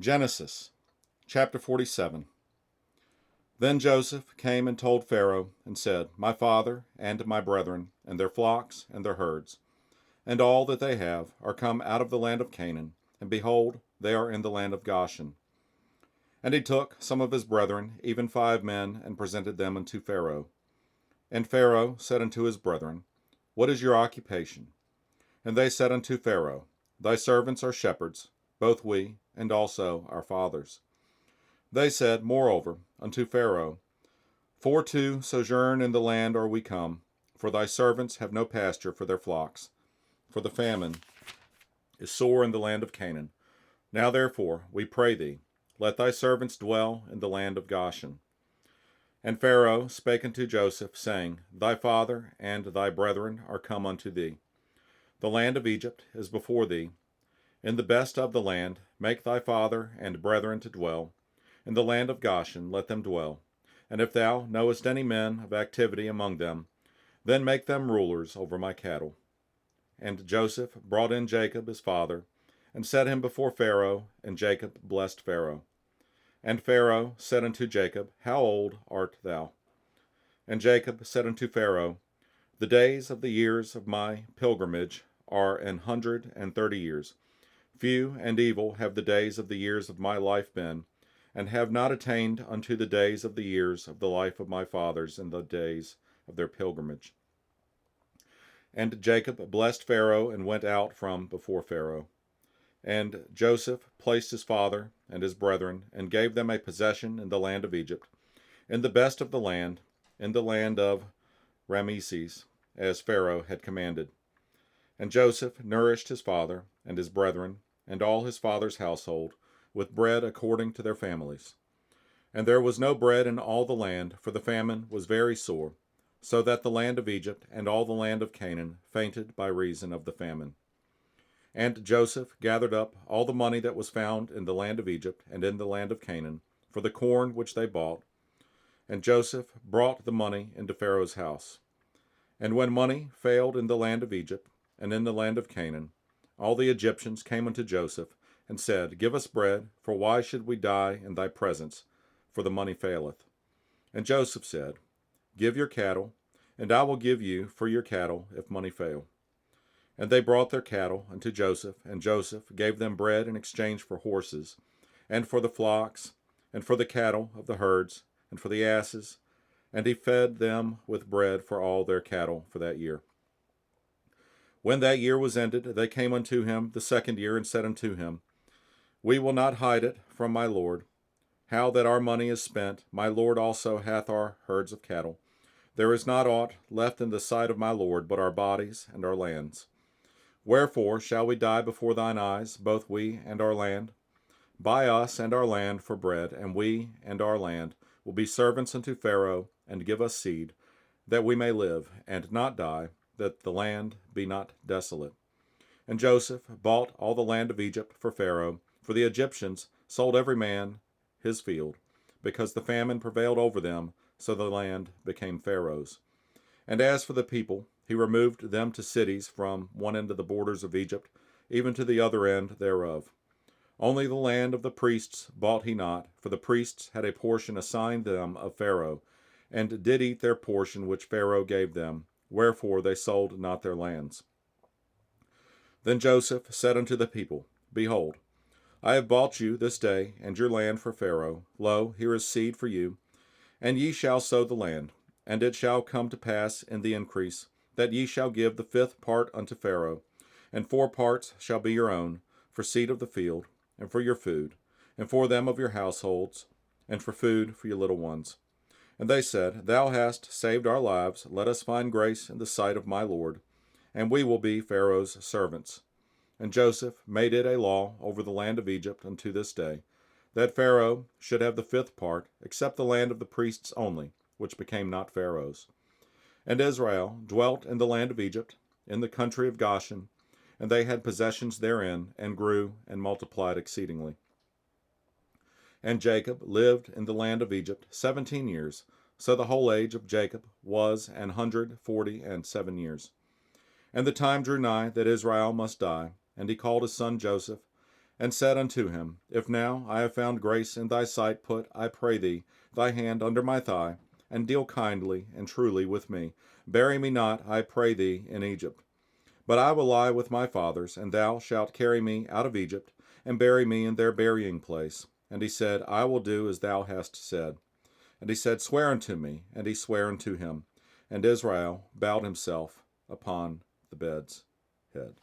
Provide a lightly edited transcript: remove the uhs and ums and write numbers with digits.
Genesis chapter 47. Then Joseph came and told Pharaoh, and said, My father and my brethren, and their flocks and their herds, and all that they have, are come out of the land of Canaan, and behold, they are in the land of Goshen. And he took some of his brethren, even 5 men, and presented them unto Pharaoh. And Pharaoh said unto his brethren, What is your occupation? And they said unto Pharaoh, Thy servants are shepherds, both we, and also our fathers. They said, moreover, unto Pharaoh, For to sojourn in the land are we come, for thy servants have no pasture for their flocks, for the famine is sore in the land of Canaan. Now therefore, we pray thee, let thy servants dwell in the land of Goshen. And Pharaoh spake unto Joseph, saying, Thy father and thy brethren are come unto thee. The land of Egypt is before thee. In the best of the land make thy father and brethren to dwell. In the land of Goshen let them dwell. And if thou knowest any men of activity among them, then make them rulers over my cattle. And Joseph brought in Jacob his father, and set him before Pharaoh, and Jacob blessed Pharaoh. And Pharaoh said unto Jacob, How old art thou? And Jacob said unto Pharaoh, The days of the years of my pilgrimage are 130 years. Few and evil have the days of the years of my life been, and have not attained unto the days of the years of the life of my fathers in the days of their pilgrimage. And Jacob blessed Pharaoh, and went out from before Pharaoh. And Joseph placed his father and his brethren, and gave them a possession in the land of Egypt, in the best of the land, in the land of Rameses, as Pharaoh had commanded. And Joseph nourished his father and his brethren, and all his father's household, with bread according to their families. And there was no bread in all the land, for the famine was very sore, so that the land of Egypt and all the land of Canaan fainted by reason of the famine. And Joseph gathered up all the money that was found in the land of Egypt and in the land of Canaan, for the corn which they bought. And Joseph brought the money into Pharaoh's house. And when money failed in the land of Egypt and in the land of Canaan, all the Egyptians came unto Joseph, and said, Give us bread, for why should we die in thy presence? For the money faileth. And Joseph said, Give your cattle, and I will give you for your cattle if money fail. And they brought their cattle unto Joseph, and Joseph gave them bread in exchange for horses, and for the flocks, and for the cattle of the herds, and for the asses, and he fed them with bread for all their cattle for that year. When that year was ended, they came unto him the 2nd year, and said unto him, We will not hide it from my lord, how that our money is spent. My lord also hath our herds of cattle. There is not aught left in the sight of my lord, but our bodies and our lands. Wherefore shall we die before thine eyes, both we and our land? Buy us and our land for bread, and we and our land will be servants unto Pharaoh, and give us seed, that we may live, and not die, that the land be not desolate. And Joseph bought all the land of Egypt for Pharaoh, for the Egyptians sold every man his field, because the famine prevailed over them, so the land became Pharaoh's. And as for the people, he removed them to cities from one end of the borders of Egypt, even to the other end thereof. Only the land of the priests bought he not, for the priests had a portion assigned them of Pharaoh, and did eat their portion which Pharaoh gave them, wherefore they sold not their lands. Then Joseph said unto the people, Behold, I have bought you this day and your land for Pharaoh. Lo, here is seed for you, and ye shall sow the land. And it shall come to pass in the increase, that ye shall give the 5th part unto Pharaoh, and 4 parts shall be your own, for seed of the field, and for your food, and for them of your households, and for food for your little ones. And they said, Thou hast saved our lives, let us find grace in the sight of my lord, and we will be Pharaoh's servants. And Joseph made it a law over the land of Egypt unto this day, that Pharaoh should have the 5th part, except the land of the priests only, which became not Pharaoh's. And Israel dwelt in the land of Egypt, in the country of Goshen, and they had possessions therein, and grew and multiplied exceedingly. And Jacob lived in the land of Egypt 17 years, so the whole age of Jacob was 147 years. And the time drew nigh that Israel must die, and he called his son Joseph, and said unto him, If now I have found grace in thy sight, put, I pray thee, thy hand under my thigh, and deal kindly and truly with me. Bury me not, I pray thee, in Egypt. But I will lie with my fathers, and thou shalt carry me out of Egypt, and bury me in their burying place. And he said, I will do as thou hast said. And he said, Swear unto me. And he sware unto him. And Israel bowed himself upon the bed's head.